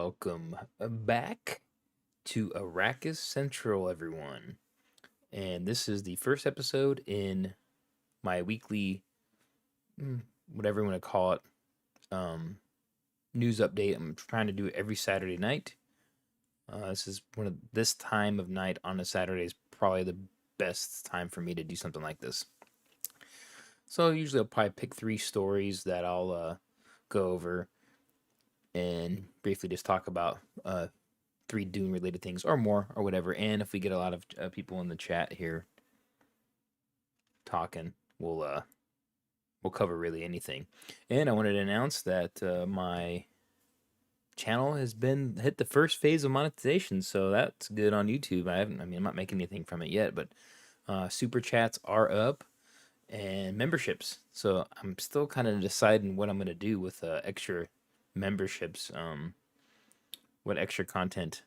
Welcome back to Arrakis Central, everyone. And this is the first episode in my weekly, whatever you want to call it, um, news update. I'm trying to do it every Saturday night. This time of night on a Saturday is probably the best time for me to do something like this. So usually I'll probably pick 3 stories that I'll go over and briefly just talk about 3 Dune related things or more or whatever. And if we get a lot of people in the chat here talking, we'll cover really anything. And I wanted to announce that my channel has been hit the first phase of monetization, so that's good on YouTube. I'm not making anything from it yet, but super chats are up and memberships. So I'm still kind of deciding what I'm going to do with extra memberships. What extra content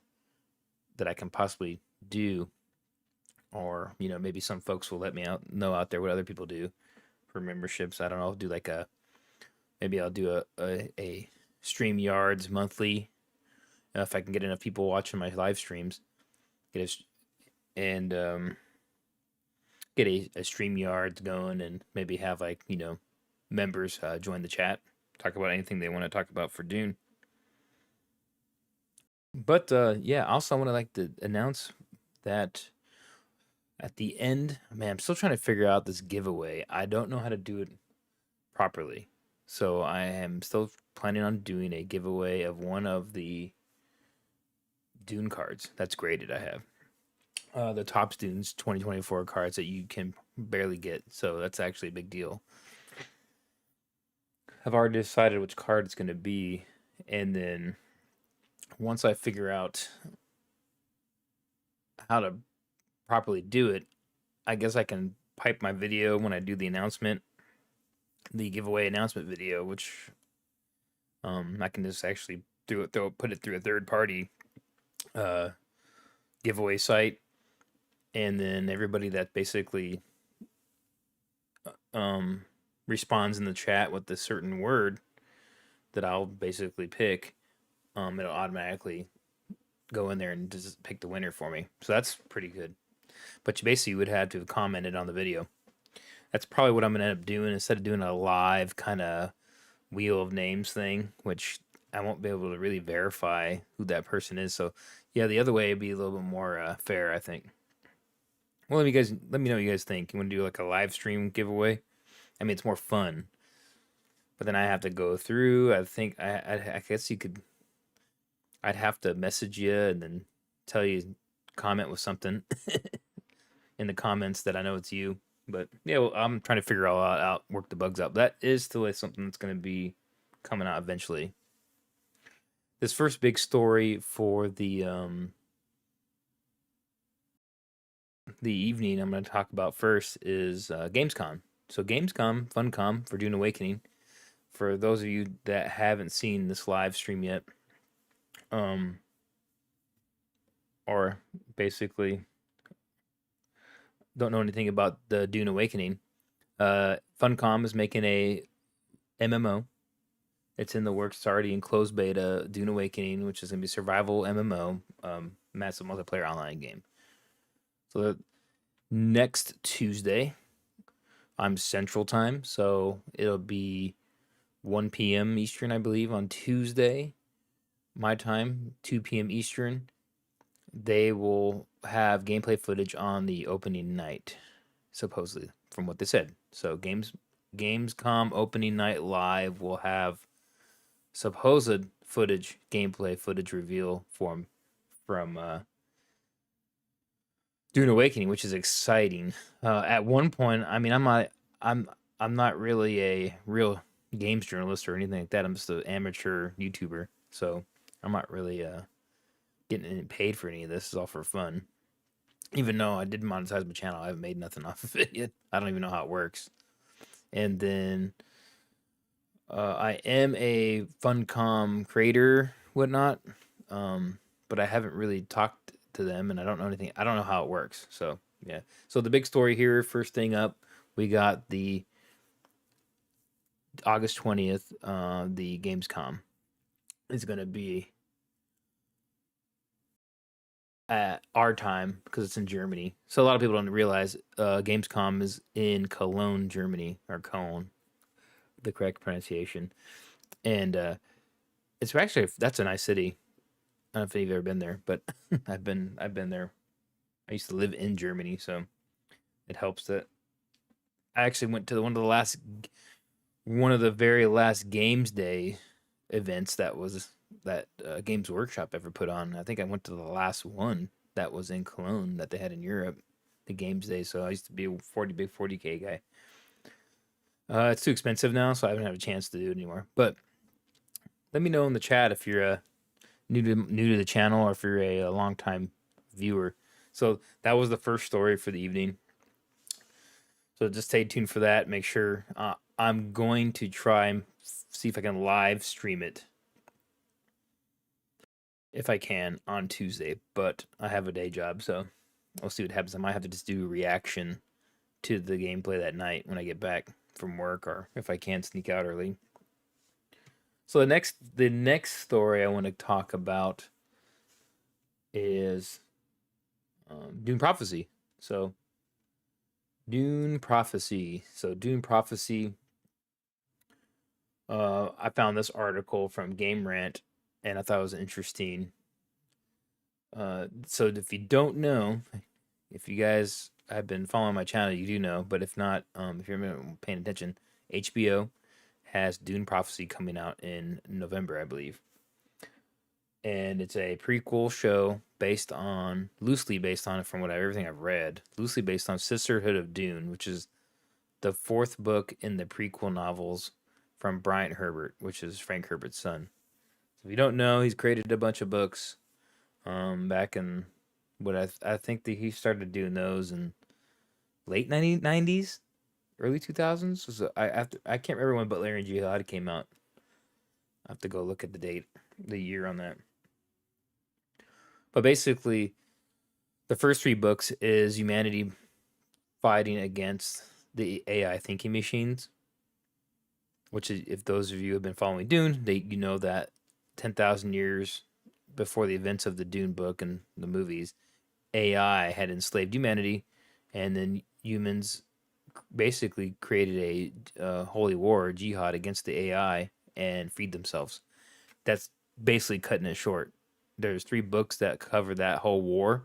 that I can possibly do, or maybe some folks will let me know out there what other people do for memberships. I don't know. I'll do maybe I'll do a StreamYards monthly if I can get enough people watching my live streams. Get a StreamYards going, and maybe have members join the chat, talk about anything they want to talk about for Dune. But yeah, also I want to announce that at the end, man, I'm still trying to figure out this giveaway. I don't know how to do it properly. So I am still planning on doing a giveaway of one of the Dune cards that's graded I have. The Topps Dunes 2024 cards that you can barely get. So that's actually a big deal. I've already decided which card it's going to be. And then once I figure out how to properly do it, I guess I can pipe my video when I do the giveaway announcement video, which I can just actually put it through a third party giveaway site, and then everybody that basically responds in the chat with a certain word that I'll basically pick, it'll automatically go in there and just pick the winner for me. So that's pretty good. But you basically would have to have commented on the video. That's probably what I'm gonna end up doing instead of doing a live kind of wheel of names thing, which I won't be able to really verify who that person is. So yeah, the other way would be a little bit more fair, I think. Well, let me know what you guys think. You want to do like a live stream giveaway? I mean, it's more fun, but then I have to go through. I think I guess I'd have to message you and then tell you, comment with something in the comments that I know it's you. But yeah, well, I'm trying to figure all out, work the bugs out. That is still something that's going to be coming out eventually. This first big story for the evening I'm going to talk about first is Gamescom. So Gamescom, FunCom for Dune Awakening. For those of you that haven't seen this live stream yet, or basically don't know anything about the Dune Awakening, FunCom is making a MMO. It's in the works. It's already in closed beta. Dune Awakening, which is going to be survival MMO, massive multiplayer online game. So next Tuesday, I'm Central Time, so it'll be 1 p.m. Eastern, I believe, on Tuesday, my time, 2 p.m. Eastern. They will have gameplay footage on the opening night, supposedly, from what they said. So Gamescom opening night live will have supposed gameplay footage reveal from Dune Awakening, which is exciting. At one point, I mean, I'm not really a real games journalist or anything like that. I'm just an amateur YouTuber, so I'm not really getting paid for any of this. It's all for fun. Even though I did monetize my channel, I haven't made nothing off of it yet. I don't even know how it works. And then I am a FunCom creator, whatnot, but I haven't really talked to them, and I don't know anything. I don't know how it works. So yeah. So the big story here, first thing up, we got the August 20th. The Gamescom is going to be at our time because it's in Germany. So a lot of people don't realize Gamescom is in Cologne, Germany, or Cologne, the correct pronunciation. And it's actually that's a nice city. I don't know if you've ever been there, but I've been there. I used to live in Germany, so it helps that I actually went to one of the very last Games Day events that Games Workshop ever put on. I think I went to the last one that was in Cologne that they had in Europe, the Games Day. So I used to be a 40K guy. It's too expensive now, so I haven't had a chance to do it anymore. But let me know in the chat if you're new to the channel or if you're a long time viewer. So that was the first story for the evening. So just stay tuned for that. Make sure I'm going to try and see if I can live stream it if I can on Tuesday, but I have a day job, so I'll see what happens. I might have to just do a reaction to the gameplay that night when I get back from work, or if I can sneak out early. So the next story I want to talk about is Dune Prophecy. So Dune Prophecy. I found this article from Game Rant, and I thought it was interesting. So if you don't know, if you guys have been following my channel, you do know. But if not, if you're paying attention, HBO has Dune Prophecy coming out in November, I believe, and it's a prequel show loosely based on, from everything I've read, loosely based on Sisterhood of Dune, which is the fourth book in the prequel novels from Bryant Herbert, which is Frank Herbert's son. So if you don't know, he's created a bunch of books back in what I think that he started doing those in late 90s, early 2000s. So I can't remember when Butlerian Jihad came out. I have to go look at the year on that. But basically, the first three books is humanity fighting against the AI thinking machines, which is, if those of you have been following Dune, you know that 10,000 years before the events of the Dune book and the movies, AI had enslaved humanity, and then humans basically created a holy war, jihad against the AI, and freed themselves. That's basically cutting it short. There's three books that cover that whole war,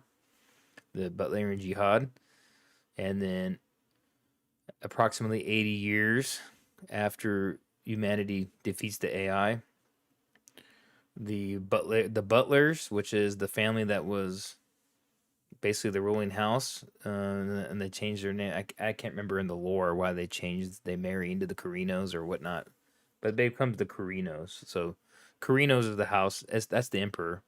the Butlerian Jihad, and then approximately 80 years after humanity defeats the AI, the Butlers, which is the family that was basically the ruling house, and they changed their name. I can't remember in the lore why they marry into the Carinos or whatnot, but they become the Carinos. So Carinos is the house. That's the emperor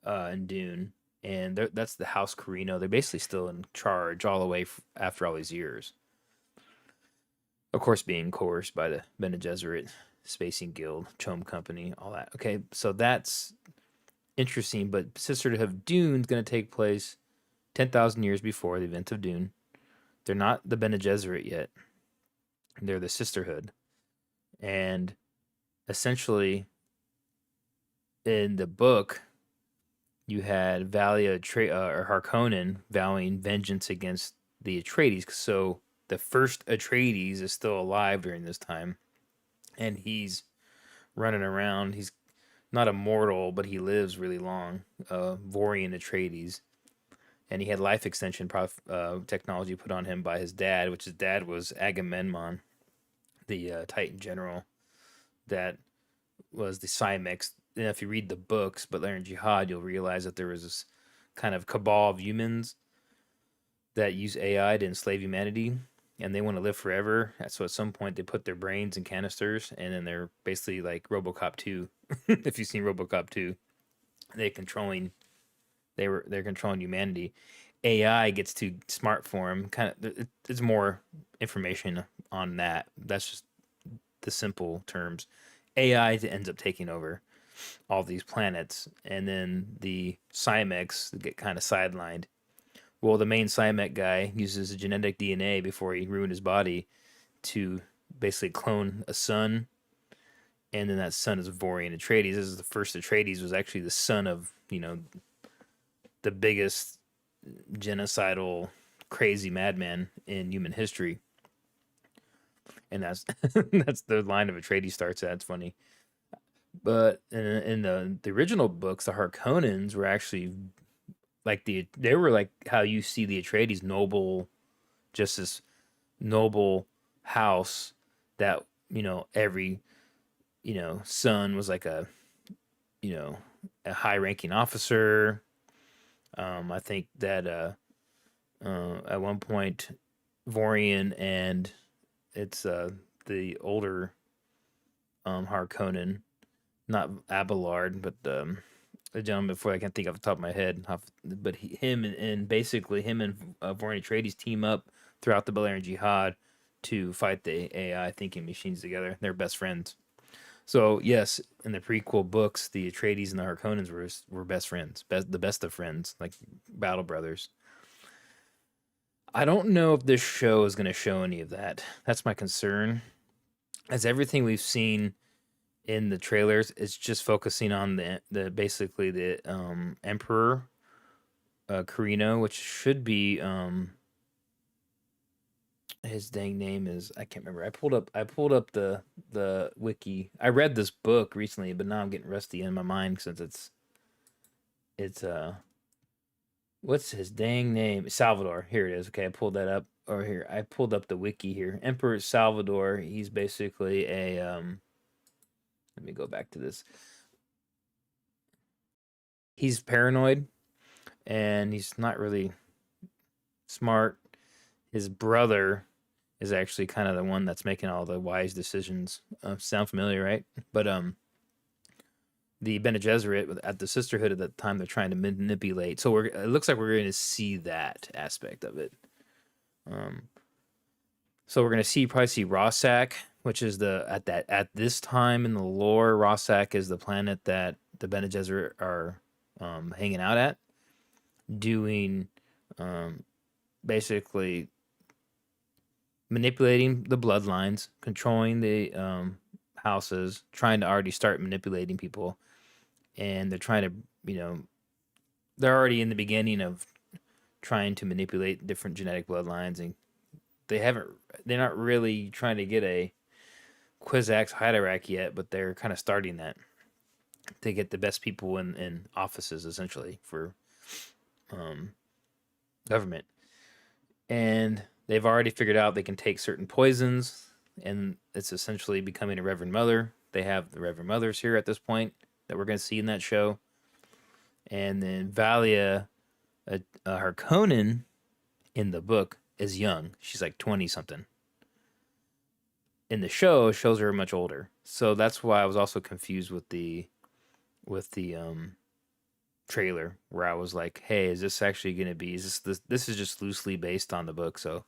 in Dune, and that's the House Carino. They're basically still in charge all the way after all these years. Of course, being coerced by the Bene Gesserit, Spacing Guild, Chome Company, all that. Okay, so that's interesting, but Sisterhood of Dune is going to take place 10,000 years before the event of Dune. They're not the Bene Gesserit yet. They're the Sisterhood. And essentially, in the book, you had or Harkonnen vowing vengeance against the Atreides. So the first Atreides is still alive during this time, and he's running around. He's not immortal, but he lives really long. Vorian Atreides, and he had life extension technology put on him by his dad, which his dad was Agamemnon, the Titan general that was the Cymex. And if you read the books, but in Jihad, you'll realize that there was this kind of cabal of humans that use AI to enslave humanity, and they want to live forever. So at some point, they put their brains in canisters, and then they're basically like RoboCop 2. If you've seen RoboCop 2, they're controlling humanity. AI gets too smart for him. Kind of, it's more information on that. That's just the simple terms. AI ends up taking over all these planets, and then the Cymex get kind of sidelined. Well, the main Cymek guy uses genetic DNA before he ruined his body to basically clone a son, and then that son is Vorian Atreides. This is the first Atreides was actually the son of the biggest genocidal crazy madman in human history, and that's that's the line of Atreides starts at. It's funny, but in the original books, the Harkonnens were actually like they were like how you see the Atreides noble, just this noble house that every son was like you know a high ranking officer. I think that at one point Vorian and it's the older Harkonnen, not Abelard, but the gentleman before I can't think off the top of my head. But him and basically him and Vorian Atreides team up throughout the Balerian Jihad to fight the AI thinking machines together. They're best friends. So yes, in the prequel books, the Atreides and the Harkonnens were best friends, the best of friends, like battle brothers. I don't know if this show is going to show any of that. That's my concern. As everything we've seen in the trailers, it's just focusing on the basically the Emperor Carino, which should be his dang name is I can't remember. I pulled up the wiki. I read this book recently, but now I'm getting rusty in my mind since it's what's his dang name? Salvador. Here it is. Okay, I pulled that up. Or here, I pulled up the wiki here. Emperor Salvador. He's basically a let me go back to this. He's paranoid and he's not really smart. His brother is actually kind of the one that's making all the wise decisions. Sound familiar, right? But the Bene Gesserit at the Sisterhood at the time they're trying to manipulate. So it looks like we're going to see that aspect of it. Um, so we're going to probably see Rossack, which is at this time in the lore, Rossack is the planet that the Bene Gesserit are hanging out at, doing um, basically manipulating the bloodlines, controlling the houses, trying to already start manipulating people, and they're trying to, they're already in the beginning of trying to manipulate different genetic bloodlines, and they're not really trying to get a Kwisatz Haderach yet, but they're kind of starting that to get the best people in offices essentially for um, government. And they've already figured out they can take certain poisons, and it's essentially becoming a Reverend Mother. They have the Reverend Mothers here at this point that we're going to see in that show. And then Valia, her Conan in the book is young. She's like 20 something. In the show, it shows her much older. So that's why I was also confused with the trailer where I was like, "Hey, is this actually going to be? This is just loosely based on the book?" So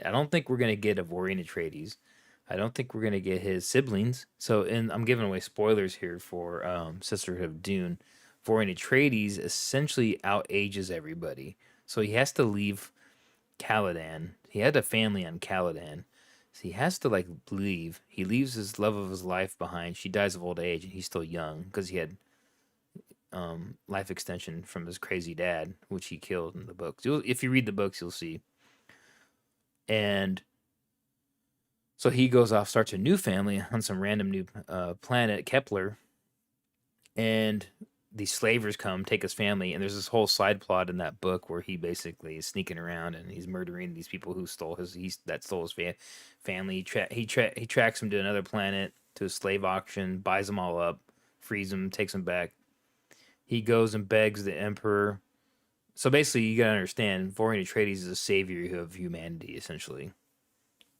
I don't think we're going to get a Vorian Atreides. I don't think we're going to get his siblings. So, and I'm giving away spoilers here for Sisterhood of Dune. Vorian Atreides essentially outages everybody. So he has to leave Caladan. He had a family on Caladan. So he has to like leave. He leaves his love of his life behind. She dies of old age and he's still young because he had life extension from his crazy dad, which he killed in the books. If you read the books, you'll see. And so he goes off, starts a new family on some random new planet, Kepler, and these slavers come, take his family, and there's this whole side plot in that book where he basically is sneaking around and he's murdering these people who stole his family. He tracks him to another planet to a slave auction, buys them all up, frees them, takes them back. He goes and begs the emperor. So basically, you gotta understand, Vorian Atreides is a savior of humanity. Essentially,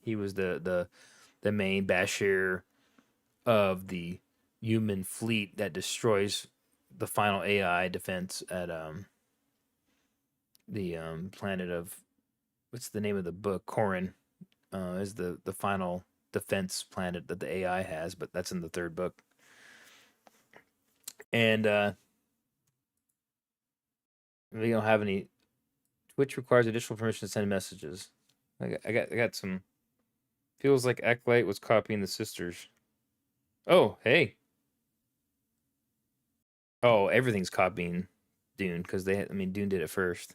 he was the main Bashir of the human fleet that destroys the final AI defense at the planet of what's the name of the book? Corrin is the final defense planet that the AI has, but that's in the third book. And we don't have any. Twitch requires additional permission to send messages. I got some. Feels like Acolyte was copying the sisters. Oh, hey. Oh, everything's copying. Dune because Dune did it first.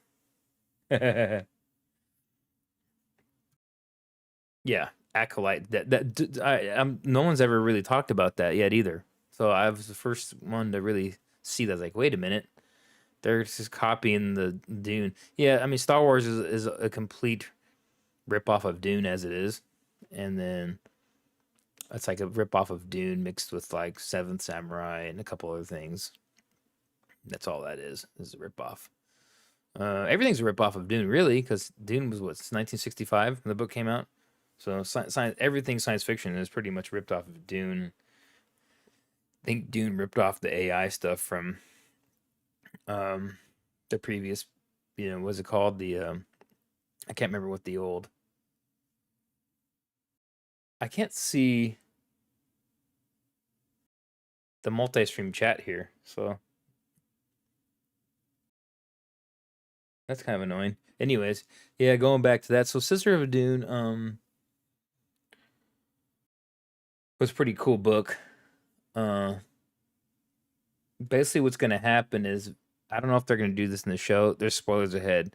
Yeah, Acolyte. No one's ever really talked about that yet either. So I was the first one to really see that. Like, wait a minute, they're just copying the Dune. Yeah, Star Wars is a complete rip off of Dune as it is, and then it's like a rip off of Dune mixed with like Seventh Samurai and a couple other things. That's all that is a rip off. Everything's a rip off of Dune, really, because Dune was what 1965 when the book came out. So science, everything science fiction is pretty much ripped off of Dune. I think Dune ripped off the AI stuff from um, the previous, what's it called? I can't remember what the old. I can't see the multi-stream chat here, so that's kind of annoying. Anyways, yeah, going back to that. So Sister of Dune was a pretty cool book. Uh Basically what's going to happen is I don't know if they're going to do this in the show. There's spoilers ahead.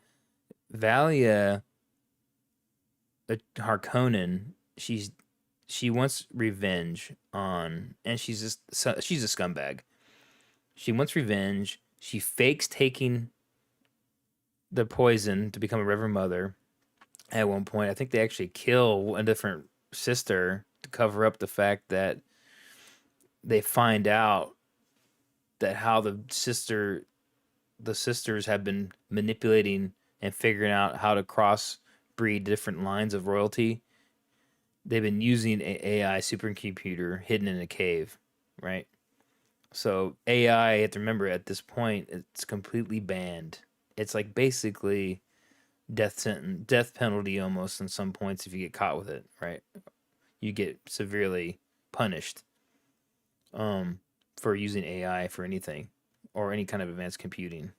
Valia Harkonnen, she wants revenge on and she's a scumbag. She wants revenge. She fakes taking the poison to become a Reverend Mother at one point. I think they actually kill a different sister to cover up the fact that they find out that how the sisters have been manipulating and figuring out how to cross breed different lines of royalty. They've been using an AI supercomputer hidden in a cave, right? So AI, you have to remember at this point, it's completely banned. It's like basically death sentence, death penalty almost in some points if you get caught with it, right? You get severely punished um, for using AI for anything or any kind of advanced computing.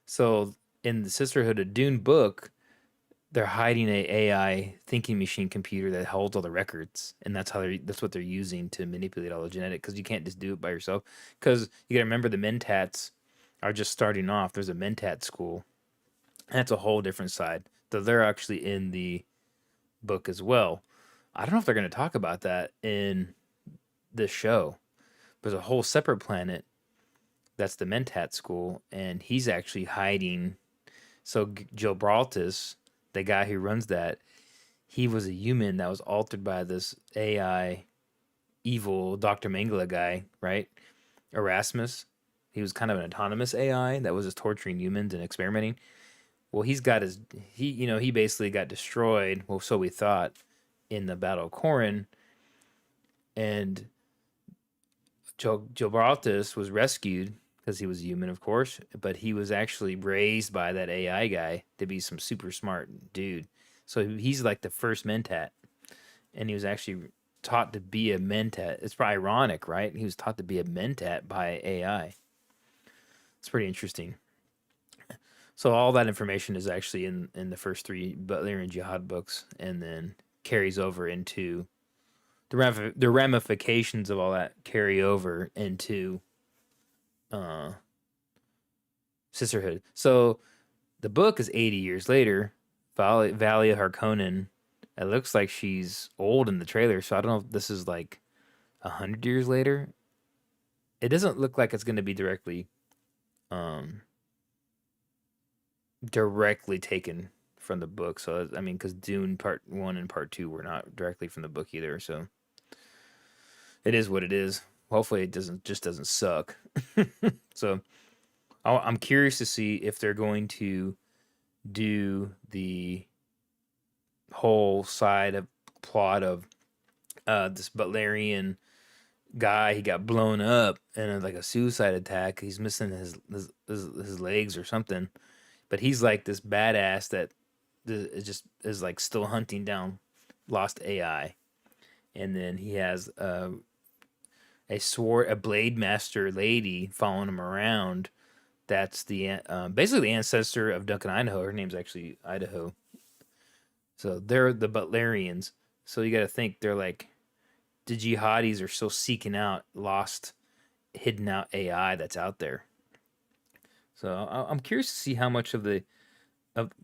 So in the Sisterhood of Dune book, they're hiding a AI thinking machine computer that holds all the records, and that's what they're using to manipulate all the genetic. Because you can't just do it by yourself. Because you got to remember the Mentats are just starting off. There's a Mentat school, and that's a whole different side. So they're actually in the book as well. I don't know if they're going to talk about that in this show. There's a whole separate planet that's the Mentat school, and he's actually hiding. So Joe Braltis, the guy who runs that, he was a human that was altered by this AI evil Dr. Mengele guy, right? Erasmus. He was kind of an autonomous AI that was just torturing humans and experimenting. Well, he basically got destroyed. Well, so we thought in the Battle of Corin, and Joe Baraltis was rescued because he was human, of course, but he was actually raised by that AI guy to be some super smart dude. So he's like the first Mentat, and he was actually taught to be a Mentat. It's probably ironic, right? He was taught to be a Mentat by AI. It's pretty interesting. So all that information is actually in the first three Butlerian Jihad books, and then carries over into the ramifications of all that carry over into uh, Sisterhood. So the book is 80 years later. Valia Harkonnen. It looks like she's old in the trailer, so I don't know if this is like 100 years later. It doesn't look like it's going to be um, directly taken from the book. So because Dune Part 1 and Part 2 were not directly from the book either. So it is what it is. Hopefully, it doesn't suck. So I'm curious to see if they're going to do the whole side of plot of this Butlerian guy. He got blown up in like a suicide attack. He's missing his legs or something, but he's like this badass that is like still hunting down lost AI, and then he has a blade master lady following him around. That's basically the ancestor of Duncan Idaho. Her name's actually Idaho. So they're the Butlerians. So you got to think they're like the jihadis are still seeking out lost, hidden out AI that's out there. So I'm curious to see how much of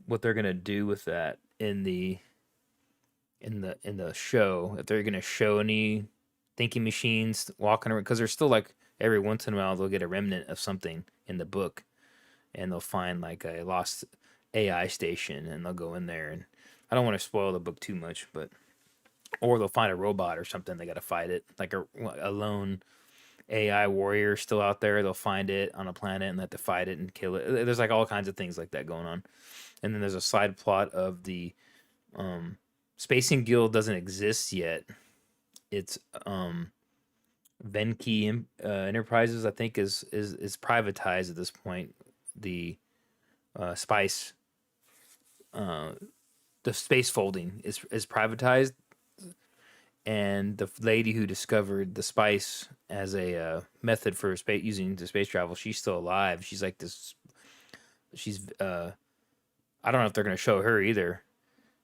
what they're gonna do with that in the show. If they're gonna show any thinking machines walking around, because they're still like every once in a while they'll get a remnant of something in the book, and they'll find like a lost AI station, and they'll go in there. And I don't want to spoil the book too much, but or they'll find a robot or something. They got to fight it, like a lone AI warrior still out there. They'll find it on a planet and they have to fight it and kill it. There's like all kinds of things like that going on. And then there's a side plot of the um, Spacing Guild doesn't exist yet. It's Venki Enterprises, I think, is privatized at this point. The spice, uh, the space folding is privatized, and the lady who discovered the spice as a method for using the space travel, she's still alive. She's like this. She's I don't know if they're gonna show her either,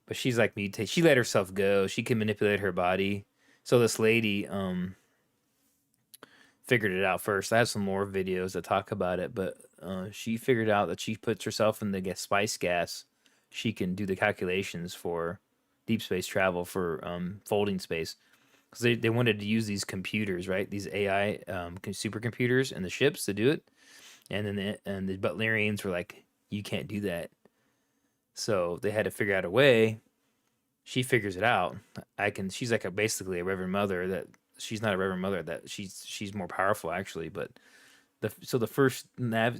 but she's like mutate. She let herself go. She can manipulate her body. So this lady figured it out first. I have some more videos that talk about it, but she figured out that she puts herself in the spice gas. She can do the calculations for deep space travel for folding space, because they wanted to use these computers, right? These AI supercomputers in the ships to do it, and then the Butlerians were like, "You can't do that." So they had to figure out a way. She figures it out. I can. She's like basically a Reverend Mother. That she's not a Reverend Mother. That she's more powerful actually. But the first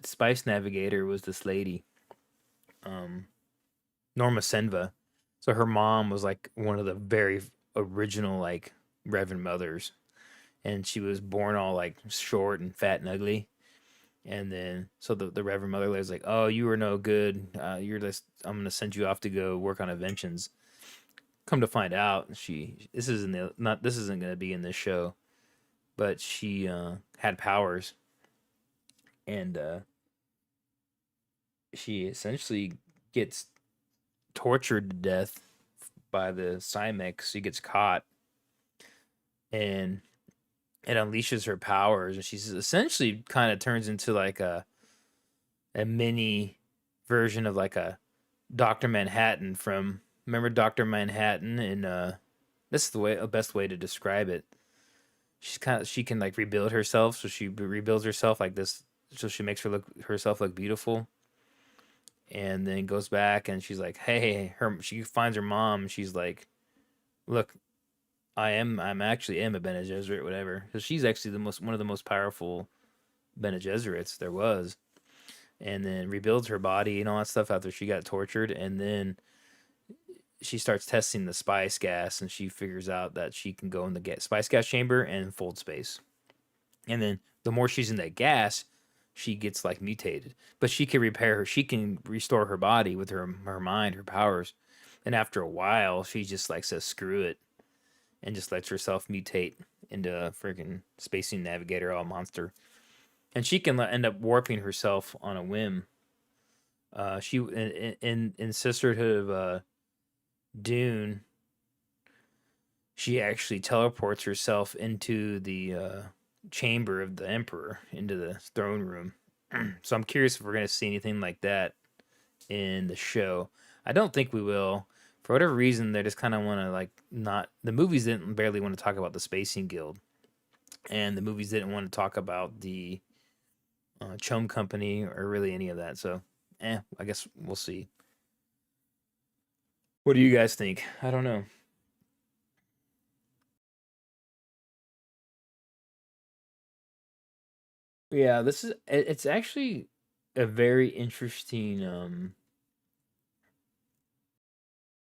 spice navigator was this lady, um, Norma Senva. So her mom was like one of the very original like Reverend Mothers, and she was born all like short and fat and ugly. And then so the Reverend Mother was like, "Oh, you were no good. You're just I'm gonna send you off to go work on inventions." Come to find out, she this isn't the, not this isn't gonna be in this show, but she had powers, and she essentially gets tortured to death by the Cymex. She gets caught, and it unleashes her powers, and she's essentially kind of turns into like a mini version of like a Doctor Manhattan from remember Doctor Manhattan, and this is the best way to describe it. She can like rebuild herself, so she rebuilds herself like this, so she makes herself look beautiful, and then goes back and she's like, hey, her she finds her mom, and she's like, look, I'm actually am a Bene Gesserit, whatever. So she's actually the most one of the most powerful Bene Gesserits there was, and then rebuilds her body and all that stuff after she got tortured, and then she starts testing the spice gas, and she figures out that she can go in the spice gas chamber and fold space. And then the more she's in that gas, she gets like mutated. But she can repair her. She can restore her body with her mind, her powers. And after a while, she just like says screw it and just lets herself mutate into a freaking spacing navigator, all monster. And she can end up warping herself on a whim. She in Sisterhood of Dune, she actually teleports herself into the chamber of the Emperor, into the throne room. So I'm curious if we're going to see anything like that in the show. I don't think we will. For whatever reason, they just kind of want to like not. The movies didn't barely want to talk about the Spacing Guild, and the movies didn't want to talk about the Chum Company or really any of that. So, I guess we'll see. What do you guys think? I don't know. Yeah, it's actually a very interesting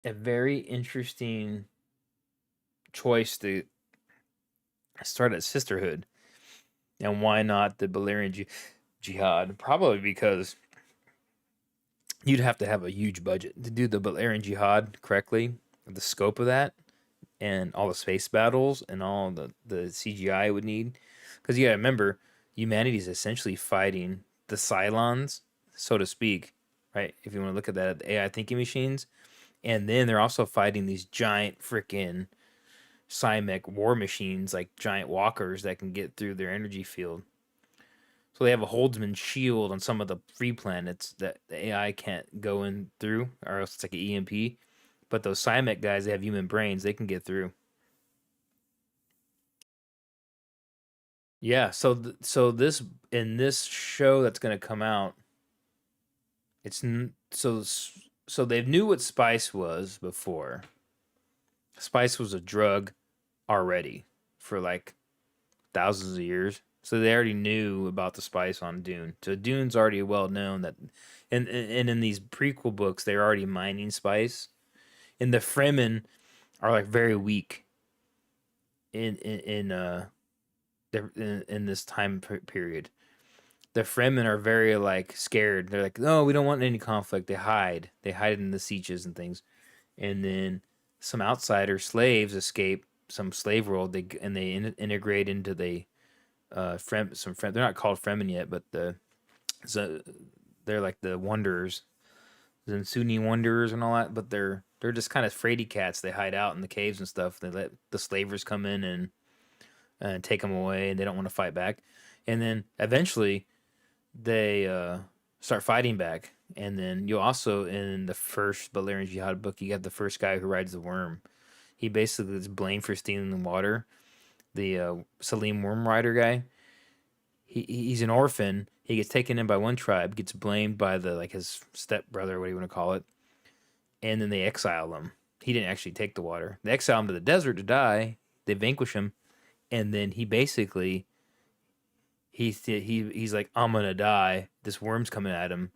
a very interesting choice to start a sisterhood. And why not the Balerian Jihad? Probably because you'd have to have a huge budget to do the Balerian Jihad correctly, the scope of that, and all the space battles and all the CGI it would need. Because you gotta remember, humanity is essentially fighting the Cylons, so to speak, right? If you want to look at that, the AI thinking machines, and then they're also fighting these giant freaking Cymec war machines, like giant walkers that can get through their energy field. So they have a Holdsman shield on some of the free planets that the AI can't go in through, or else it's like an EMP. But those Cymek guys, they have human brains; they can get through. Yeah. So this in this show that's gonna come out, so they knew what spice was before. Spice was a drug already for like thousands of years. So they already knew about the spice on Dune. So Dune's already well known that, and in these prequel books, they're already mining spice. And the Fremen are like very weak in in this time period. The Fremen are very like scared. They're like, no, we don't want any conflict. They hide. They hide in the sieges and things. And then some outsider slaves escape some slave world. They integrate into the They're not called Fremen yet, but so they're like the Wanderers, the Sunni Wanderers and all that. But they're just kind of fraidy cats. They hide out in the caves and stuff. They let the slavers come in and take them away, and they don't want to fight back. And then eventually they start fighting back. And then you also in the first Balerian Jihad book, you have the first guy who rides the worm. He basically is blamed for stealing the water. The Salim Worm Rider guy. He's an orphan. He gets taken in by one tribe, gets blamed by the like his step brother, what do you want to call it, and then they exile him. He didn't actually take the water. They exile him to the desert to die. They vanquish him, and then he basically he's like, I'm gonna die. This worm's coming at him,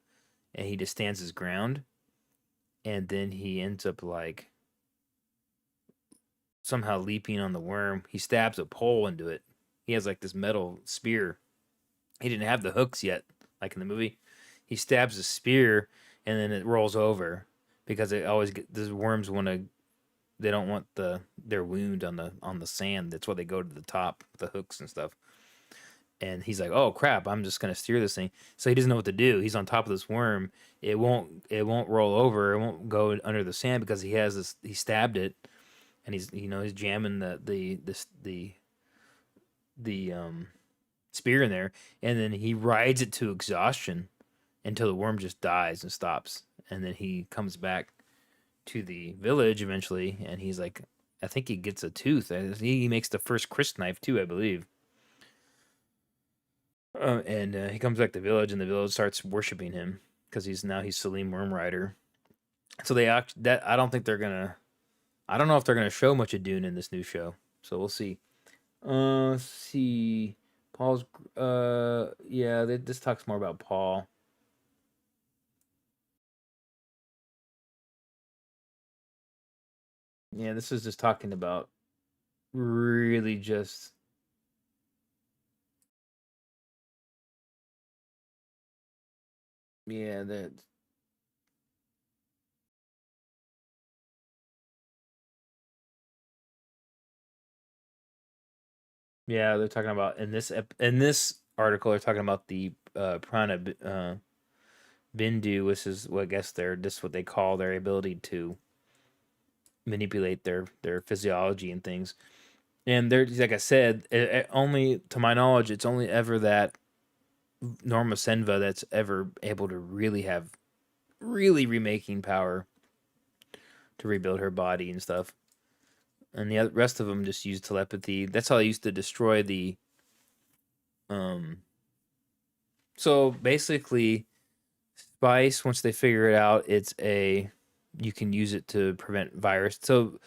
and he just stands his ground, and then he ends up like somehow leaping on the worm. He stabs a pole into it. He has like this metal spear. He didn't have the hooks yet, like in the movie. He stabs a spear, and then it rolls over because it always the worms want to. They don't want their wound on the sand. That's why they go to the top with the hooks and stuff. And he's like, "Oh crap! I'm just gonna steer this thing." So he doesn't know what to do. He's on top of this worm. It won't roll over. It won't go under the sand because he has this. He stabbed it, and he's jamming the spear in there, and then he rides it to exhaustion until the worm just dies and stops, and then he comes back to the village eventually, and he's like, I think he gets a tooth. He makes the first Chris knife too, I believe. And he comes back to the village, and the village starts worshiping him because he's Salim Worm Rider. So they act that I don't think they're gonna. I don't know if they're gonna show much of Dune in this new show. So we'll see. Let's see. Paul's. Yeah. This talks more about Paul. Yeah, this is just talking about really just. Yeah, that. Yeah, they're talking about in this article. They're talking about the prana bindu, which is what I guess they're just what they call their ability to manipulate their physiology and things. And they're like I said, only to my knowledge, it's only ever that Norma Senva that's ever able to really have really remaking power to rebuild her body and stuff. And the rest of them just use telepathy. That's how they used to destroy the. Um. So basically, Spice. Once they figure it out, you can use it to prevent virus. So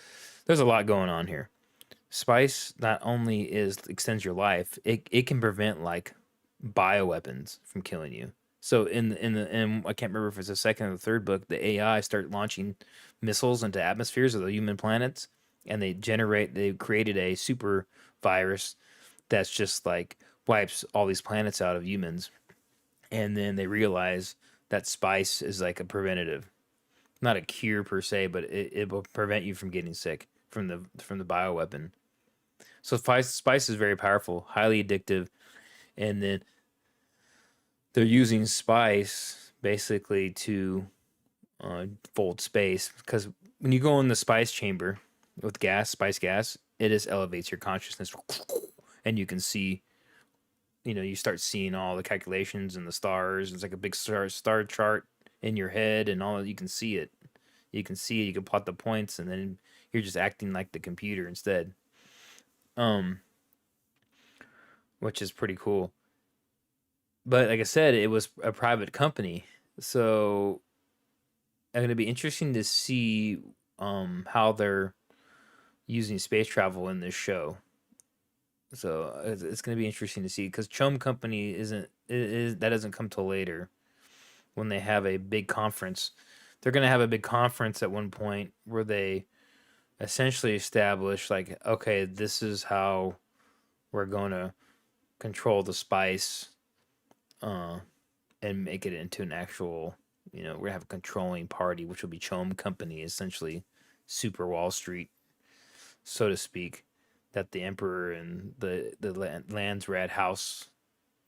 there's a lot going on here. Spice not only extends your life, it can prevent like bioweapons from killing you. So in I can't remember if it's the second or the third book, the AI start launching missiles into atmospheres of the human planets, and they created a super virus that's just like wipes all these planets out of humans, and then they realize that spice is like a preventative, not a cure per se, but it will prevent you from getting sick from the bioweapon. So spice is very powerful, highly addictive, and then they're using spice basically to fold space because when you go in the spice chamber with spice gas, it just elevates your consciousness, and you can see you start seeing all the calculations and the stars. It's like a big star chart in your head, and all you can see it. You can see it. You can plot the points, and then you're just acting like the computer instead. Um, which is pretty cool. But like I said, it was a private company, so it's going to be interesting to see how they're using space travel in this show. So it's going to be interesting to see because Chum Company that doesn't come till later when they have a big conference. They're going to have a big conference at one point where they essentially establish like, okay, this is how we're going to control the spice, uh, and make it into an actual. We're gonna have a controlling party, which will be Chum Company, essentially, Super Wall Street, so to speak, that the emperor and the land's rat house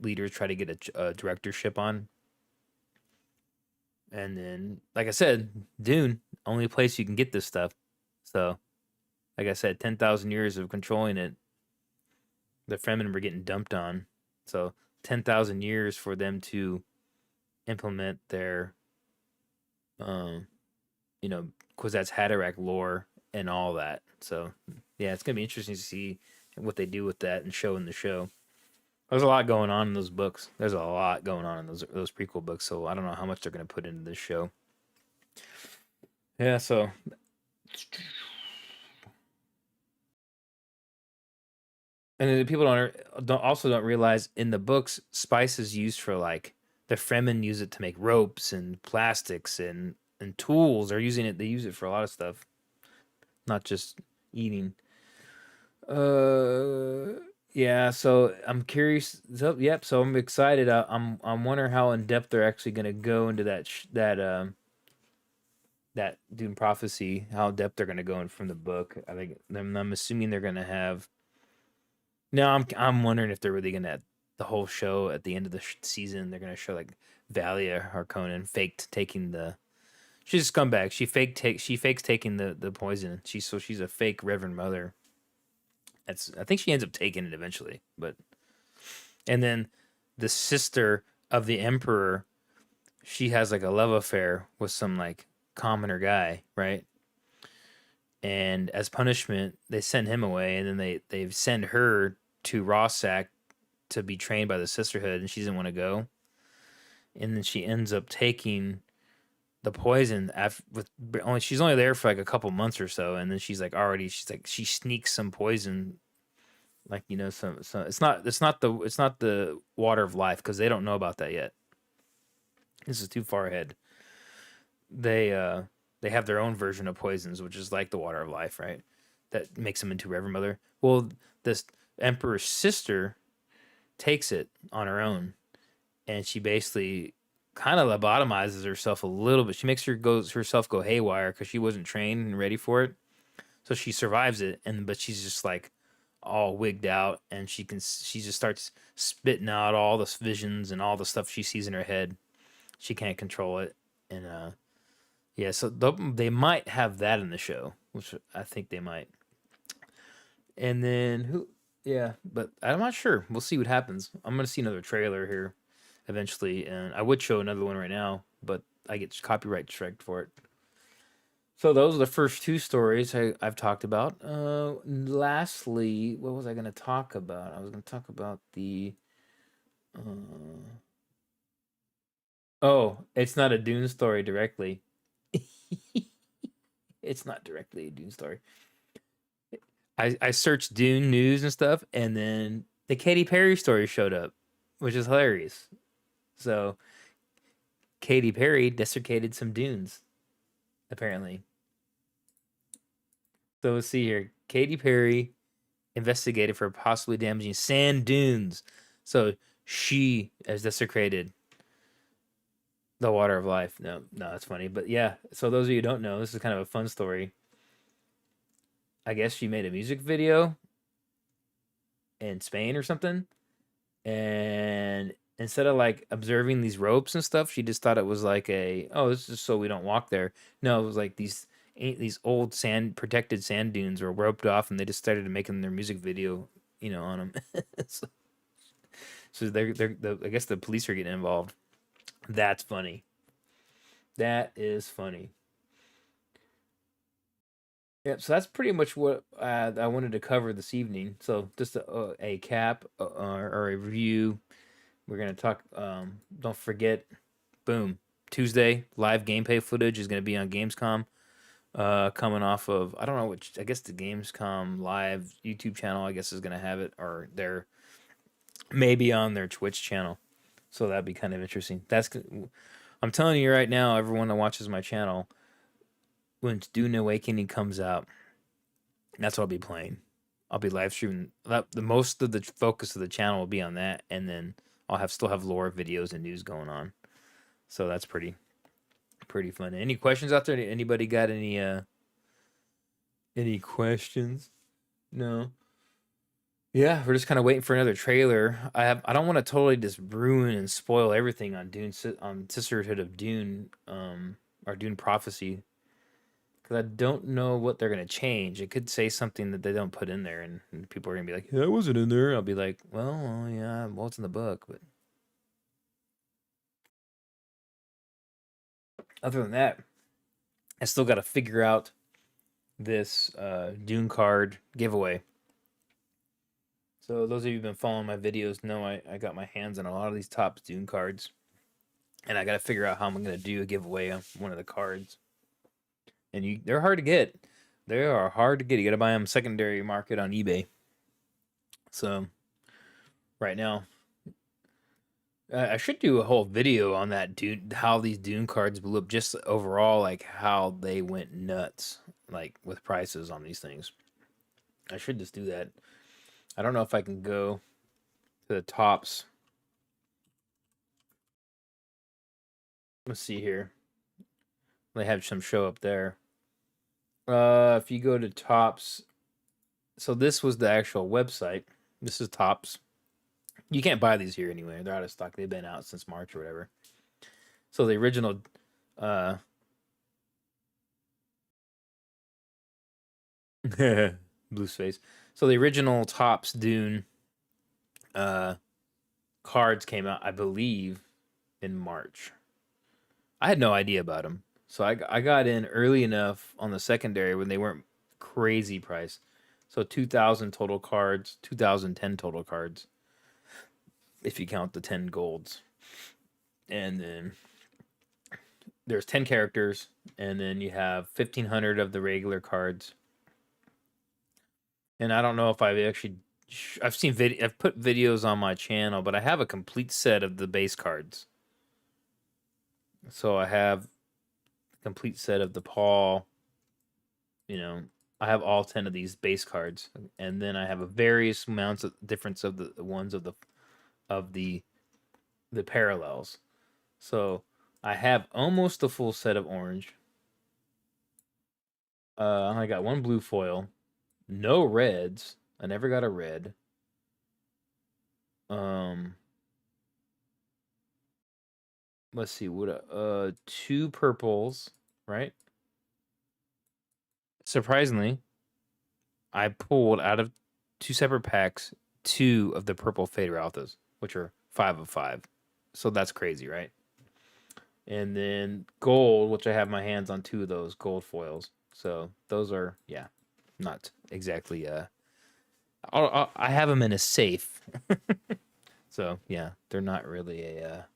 leaders try to get a directorship on. And then, like I said, Dune, only place you can get this stuff. So, like I said, 10,000 years of controlling it, the Fremen were getting dumped on. So, 10,000 years for them to implement their, um, Kwisatz Haderach lore and all that. So, yeah, it's gonna be interesting to see what they do with that and show in the show. There's a lot going on in those books. There's a lot going on in those prequel books. So I don't know how much they're gonna put into this show. Yeah. So, and then people don't realize in the books spice is used for like the Fremen use it to make ropes and plastics and tools. They're using it. They use it for a lot of stuff, not just eating. Uh, yeah. So I'm curious. So, yep. So I'm excited. I'm wondering how in depth they're actually going to go into that Dune prophecy. How in depth they're going to go in from the book. I'm assuming they're going to have. No, I'm wondering if they're really going to the whole show at the end of the season. They're going to show like Valia Harkonnen faked taking the. She's a scumbag. She fakes taking the poison. She's a fake Reverend Mother. I think she ends up taking it eventually, but and then the sister of the emperor, she has like a love affair with some like commoner guy, right? And as punishment, they send him away, and then they send her to Rossack to be trained by the sisterhood, and she doesn't want to go. And then she ends up taking the poison after with only she's only there for like a couple months or so, and then she sneaks some poison, like some it's not the water of life because they don't know about that yet. This is too far ahead. They have their own version of poisons, which is like the water of life, right? That makes them into Reverend Mother. Well, this emperor's sister takes it on her own, and she basically kind of lobotomizes herself a little bit. She makes herself go haywire because she wasn't trained and ready for it. So she survives it, but she's just like all wigged out, and she just starts spitting out all the visions and all the stuff she sees in her head. She can't control it, and yeah. So they might have that in the show, which I think they might. And then who? Yeah, but I'm not sure. We'll see what happens. I'm gonna see another trailer here eventually, and I would show another one right now, but I get copyright strike for it. So those are the first two stories I've talked about. Lastly, what was I going to talk about? I was going to talk about the. Uh, oh, it's not a Dune story directly. It's not directly a Dune story. I searched Dune news and stuff, and then the Katy Perry story showed up, which is hilarious. So Katy Perry desiccated some dunes, apparently. So let's see here. Katy Perry investigated for possibly damaging sand dunes. So she has desecrated the water of life. No, no, that's funny. But yeah, so those of you who don't know, this is kind of a fun story. I guess she made a music video in Spain or something. And instead of like observing these ropes and stuff, she just thought it was like this is so we don't walk there. No, it was like these old sand protected sand dunes were roped off, and they just started making their music video, on them. So So I guess the police are getting involved. That's funny. That is funny. Yep. So that's pretty much what I wanted to cover this evening. So just a cap or a review. We're gonna talk. Don't forget, boom, Tuesday live gameplay footage is gonna be on Gamescom. Coming off of I don't know which I guess the Gamescom live YouTube channel I guess is gonna have it or they're maybe on their Twitch channel. So that'd be kind of interesting. I'm telling you right now, everyone that watches my channel, when Dune Awakening comes out, that's what I'll be playing. I'll be live streaming. The most of the focus of the channel will be on that, and then I'll still have lore videos and news going on. So that's pretty fun. Any questions out there? Anybody got any questions? No. Yeah, we're just kind of waiting for another trailer. I don't want to totally just ruin and spoil everything on on Sisterhood of Dune or Dune Prophecy because I don't know what they're gonna change. It could say something that they don't put in there, and people are gonna be like, "Yeah, that wasn't in there." I'll be like, "Well, yeah, well, it's in the book." But other than that, I still got to figure out this Dune card giveaway. So those of you who've been following my videos know I got my hands on a lot of these top Dune cards, and I got to figure out how I'm gonna do a giveaway on one of the cards. And they're hard to get. They are hard to get. You got to buy them secondary market on eBay. So right now, I should do a whole video on that Dune, how these Dune cards blew up, just overall, like how they went nuts, like with prices on these things. I should just do that. I don't know if I can go to the tops. Let's see here. They have some show up there. If you go to tops, so this was the actual website. This is tops. You can't buy these here anyway. They're out of stock. They've been out since March or whatever. So the original uh blue space. So the original Tops Dune uh cards came out, I believe, in March. I had no idea about them. So I got in early enough on the secondary when they weren't crazy price. So 2000 total cards, 2010 total cards if you count the 10 golds. And then there's 10 characters and then you have 1500 of the regular cards. And I don't know if I've put videos on my channel, but I have a complete set of the base cards. So I have a complete set of the Paul, you know, I have all 10 of these base cards and then I have a various amounts of difference of the ones of the parallels. So I have almost a full set of orange. I got one blue foil, no reds. I never got a red. Um, let's see what two purples, right? Surprisingly, I pulled out of two separate packs two of the purple Fade Althas, which are 5 of 5. So that's crazy, right? And then gold, which I have my hands on two of those gold foils. So those are not exactly I have them in a safe. So yeah, they're not really a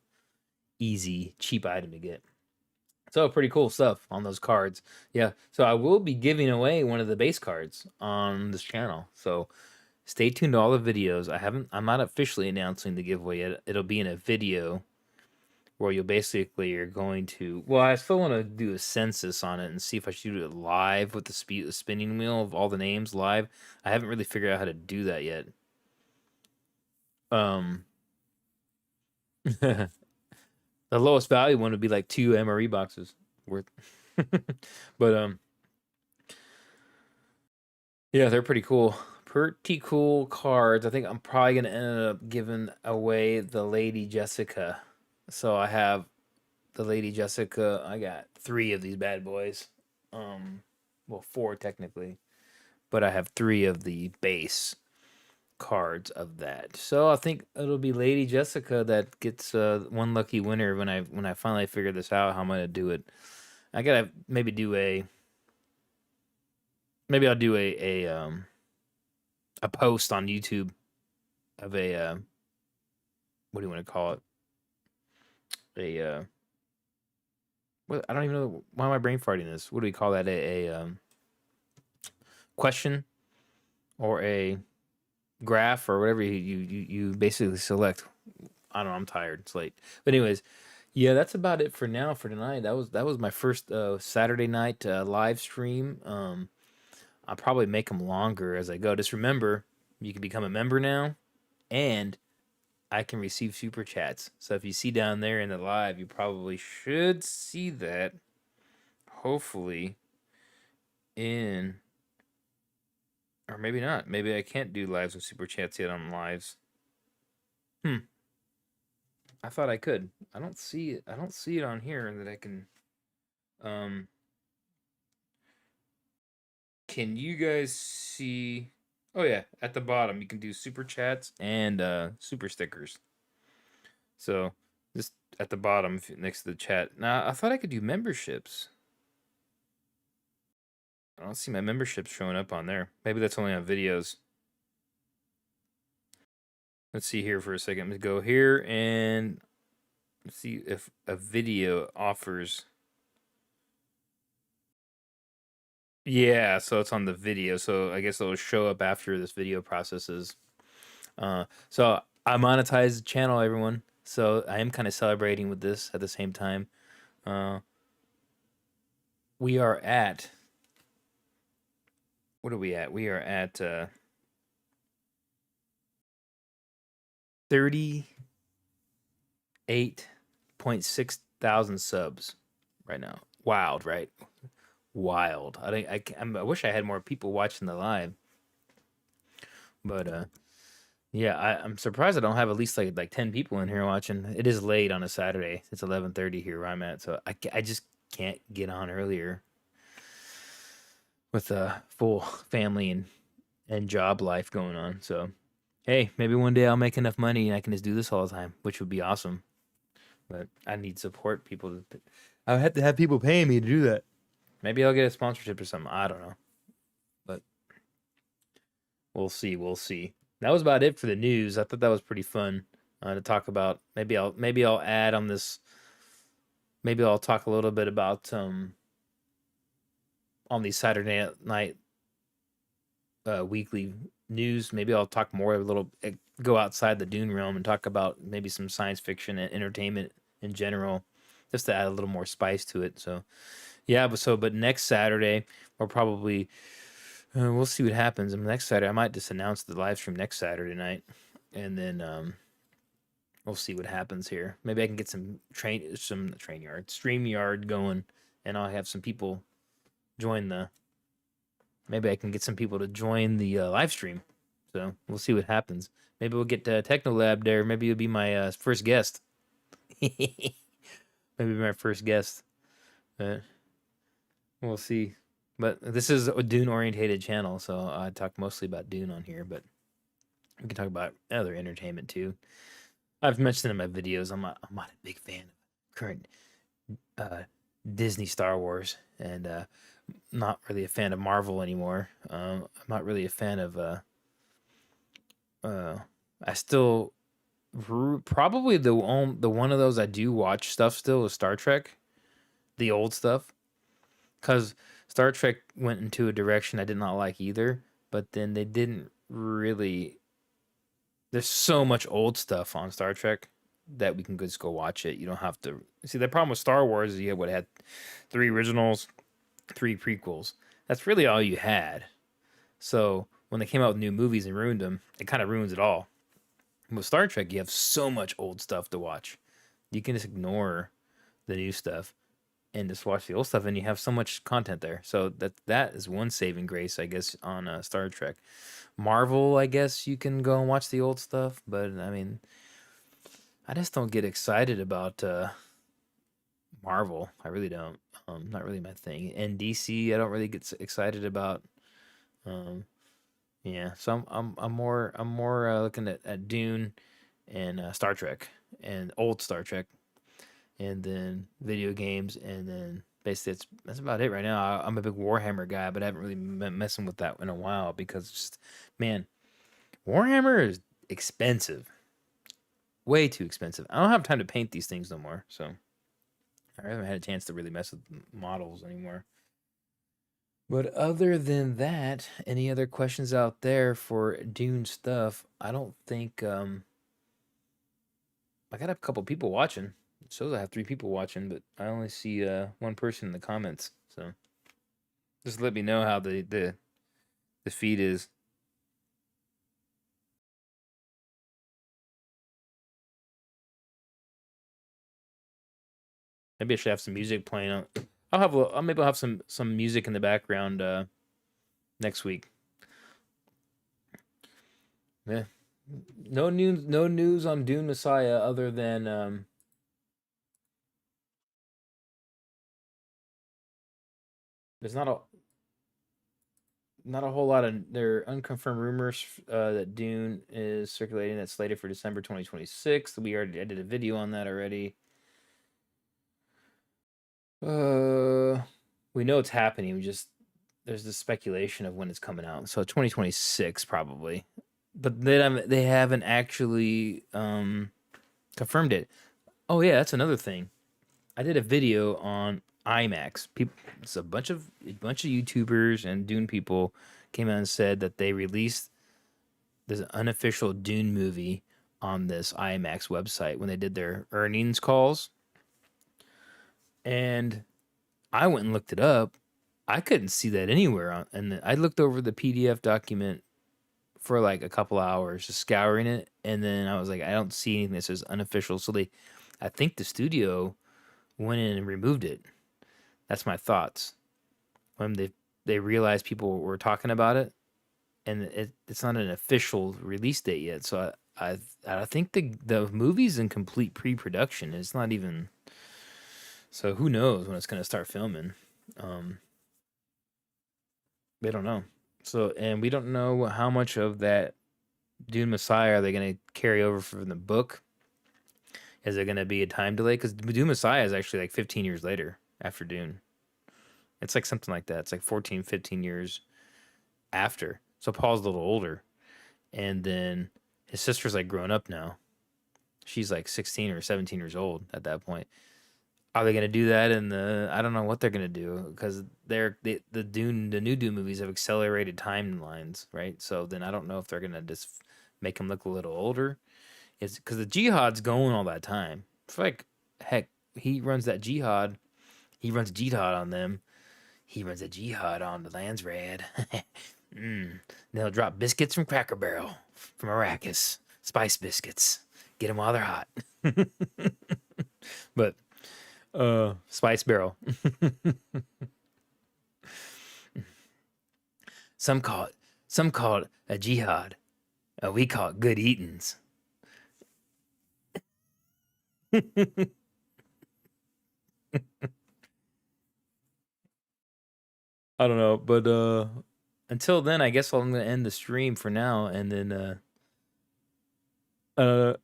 easy cheap item to get. So pretty cool stuff on those cards. Yeah. So I will be giving away one of the base cards on this channel. So stay tuned to all the videos. I'm not officially announcing the giveaway yet. It'll be in a video where you're going to I still want to do a census on it and see if I should do it live with the spinning wheel of all the names live. I haven't really figured out how to do that yet. The lowest value one would be like 2 MRE boxes worth. But yeah, they're pretty cool. Pretty cool cards. I think I'm probably gonna end up giving away the Lady Jessica. So I have the Lady Jessica. I got 3 of these bad boys. Well, 4 technically, but I have 3 of the base. cards of that. So I think it'll be Lady Jessica that gets one lucky winner when I finally figure this out how I'm gonna do it. I gotta maybe I'll do a post on YouTube of a what do you want to call it? A what, I don't even know why am I brain farting this. What do we call that? A question or a graph or whatever you basically select. I don't know. I'm tired. It's late. But anyways, yeah, that's about it for now for tonight. That was my first Saturday night live stream. I'll probably make them longer as I go. Just remember, you can become a member now, and I can receive super chats. So if you see down there in the live, you probably should see that. Hopefully, in or maybe not. Maybe I can't do lives with super chats yet on lives. Hmm. I thought I could. I don't see it. I don't see it on here that I can. Um. Can you guys see? Oh yeah, at the bottom you can do super chats and super stickers. So just at the bottom next to the chat. Now I thought I could do memberships. I don't see my memberships showing up on there. Maybe that's only on videos. Let's see here for a second. Let's go here and see if a video offers. Yeah, so it's on the video. So I guess it'll show up after this video processes. So I monetized the channel, everyone. So I am kind of celebrating with this at the same time. Uh, we are at what are we at? We are at 38.6 thousand subs right now. Wild, right? Wild. I wish I had more people watching the live, but yeah, I'm surprised I don't have at least like 10 people in here watching. It is late on a Saturday. It's 11:30 here where I'm at, so I just can't get on earlier with a full family and job life going on. So, hey, maybe one day I'll make enough money and I can just do this all the time, which would be awesome. But I need support people I have to have people paying me to do that. Maybe I'll get a sponsorship or something. I don't know. But we'll see. We'll see. That was about it for the news. I thought that was pretty fun to talk about. Maybe I'll add on this. Maybe I'll talk a little bit about on these Saturday night weekly news. Maybe I'll talk more a little. Go outside the Dune realm and talk about maybe some science fiction and entertainment in general, just to add a little more spice to it. So yeah, but next Saturday we'll probably we'll see what happens. And next Saturday I might just announce the live stream next Saturday night, and then we'll see what happens here. Maybe I can get some stream yard going, and I'll have some people join the. Maybe I can get some people to join the live stream. So we'll see what happens. Maybe we'll get Technolab there. Maybe you'll be my first guest. Maybe my first guest. We'll see. But this is a Dune orientated channel, so I talk mostly about Dune on here, but we can talk about other entertainment too. I've mentioned in my videos I'm not a big fan of current uh, Disney Star Wars, and not really a fan of Marvel anymore. I'm not really a fan of I still probably the one of those I do watch stuff still is Star Trek, the old stuff, because Star Trek went into a direction I did not like either. But then they didn't really. There's so much old stuff on Star Trek that we can just go watch it. You don't have to see the problem with Star Wars is you had 3 originals, 3 prequels. That's really all you had. So when they came out with new movies and ruined them, it kind of ruins it all. With Star Trek, you have so much old stuff to watch. You can just ignore the new stuff and just watch the old stuff, and you have so much content there. So that is one saving grace, I guess, on Star Trek. Marvel, I guess you can go and watch the old stuff, but I mean, I just don't get excited about Marvel. I really don't. Not really my thing. And DC, I don't really get excited about. Um, Yeah, so I'm more looking at Dune and Star Trek and old Star Trek, and then video games, and then basically that's about it right now. I'm a big Warhammer guy, but I haven't really been messing with that in a while because just man, Warhammer is expensive, way too expensive. I don't have time to paint these things no more, so I haven't had a chance to really mess with models anymore. But other than that, any other questions out there for Dune stuff? I don't think I got a couple people watching. It shows I have 3 people watching, but I only see one person in the comments. So just let me know how the feed is. Maybe I should have some music playing. Maybe I'll have some music in the background next week. Yeah. No news on Dune Messiah other than there's not a whole lot of there are unconfirmed rumors that Dune is circulating that's slated for December 2026. I did a video on that already. Uh, we know it's happening. We just there's this speculation of when it's coming out. So 2026 probably, but they haven't actually confirmed it. Oh yeah, that's another thing. I did a video on IMAX. People, it's a bunch of YouTubers and Dune people came out and said that they released this unofficial Dune movie on this IMAX website when they did their earnings calls, and I went and looked it up. I couldn't see that anywhere and I looked over the PDF document for like a couple hours, just scouring it, and then I was like, I don't see anything that says unofficial. So I think the studio went in and removed it. That's my thoughts. When they realized people were talking about it, and it's not an official release date yet. So I think the movie's in complete pre-production. It's not even, so who knows when it's gonna start filming. Um, they don't know. So and we don't know how much of that Dune Messiah are they gonna carry over from the book. Is there gonna be a time delay? Because Dune Messiah is actually like 15 years later after Dune. It's like something like that. It's like 14, 15 years after. So Paul's a little older, and then his sister's like grown up now. She's like 16 or 17 years old at that point. Are they gonna do that in the? I don't know what they're gonna do because the new Dune movies have accelerated timelines, right? So then I don't know if they're gonna just make him look a little older. It's because the jihad's going all that time. It's like heck, he runs that jihad. He runs jihad on them. He runs a jihad on the land's red. Mm. They'll drop biscuits from Cracker Barrel, from Arrakis, spice biscuits. Get them while they're hot. But Spice Barrel. Some call it a jihad. We call it good eatings. I don't know, but until then, I guess I'm gonna end the stream for now, and then uh,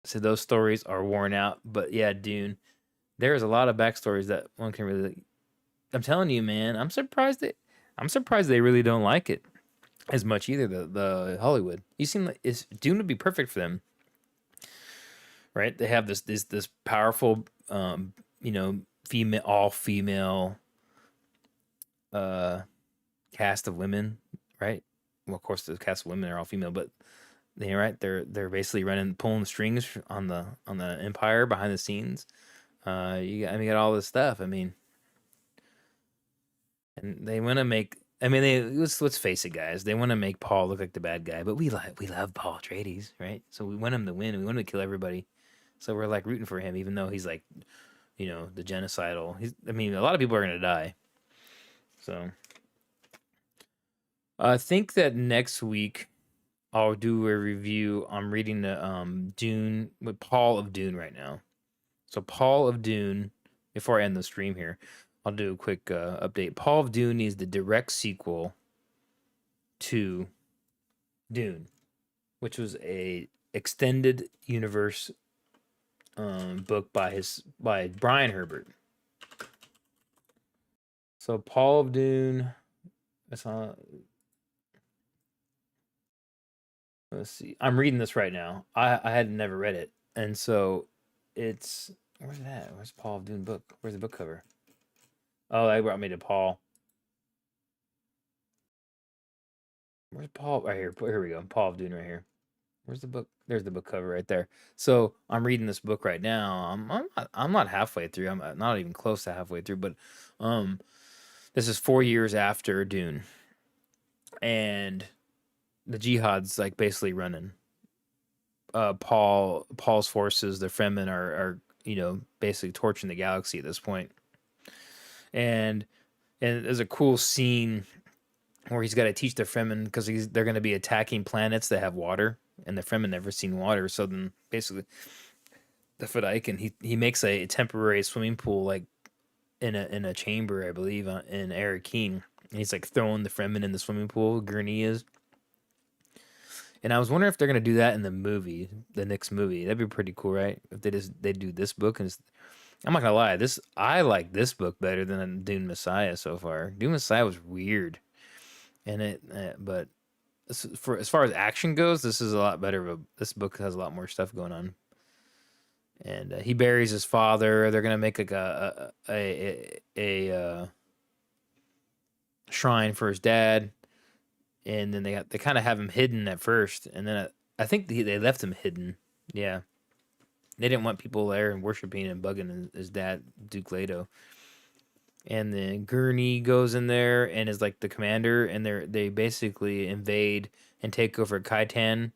so those stories are worn out. But yeah, Dune. There's a lot of backstories that one can really. I'm telling you, man. I'm surprised they really don't like it as much either. The Hollywood. You seem like it's Dune would be perfect for them, right? They have this powerful, female all female uh cast of women, right? Well, of course, the cast of women are all female, but right, they're basically pulling the strings on the empire behind the scenes. You got all this stuff. I mean, and they want to make. I mean, let's face it, guys. They want to make Paul look like the bad guy, but we love Paul Atreides, right? So we want him to win. We want him to kill everybody. So we're like rooting for him, even though he's like, the genocidal. I mean, a lot of people are gonna die. So I think that next week I'll do a review. I'm reading the Dune with Paul of Dune right now. So Paul of Dune, before I end the stream here, I'll do a quick update. Paul of Dune is the direct sequel to Dune, which was a extended universe book by Brian Herbert. So Paul of Dune. That's on. Let's see. I'm reading this right now. I had never read it, and so it's where's that? Where's Paul of Dune book? Where's the book cover? Oh, they brought me to Paul. Where's Paul? Right here. Here we go. Paul of Dune right here. Where's the book? There's the book cover right there. So I'm reading this book right now. I'm not halfway through. I'm not even close to halfway through. But um, this is 4 years after Dune, and the jihad's like basically running. Paul's forces, the Fremen are basically torching the galaxy at this point. And there's a cool scene where he's got to teach the Fremen because they're going to be attacking planets that have water, and the Fremen never seen water. So then basically the Fedaykin he makes a temporary swimming pool like in a chamber, I believe, in Arrakis. And he's like throwing the Fremen in the swimming pool. Gurney is. And I was wondering if they're gonna do that in the movie, the next movie. That'd be pretty cool, right? If they do this book, and I'm not gonna lie, this I like this book better than Dune Messiah so far. Dune Messiah was weird, and but as far as action goes, this is a lot better. This book has a lot more stuff going on. And he buries his father. They're gonna make like a shrine for his dad, and then they kind of have him hidden at first, and then I think they left him hidden. Yeah, they didn't want people there and worshiping and bugging his dad, Duke Leto. And then Gurney goes in there and is like the commander, and they basically invade and take over Kaitan,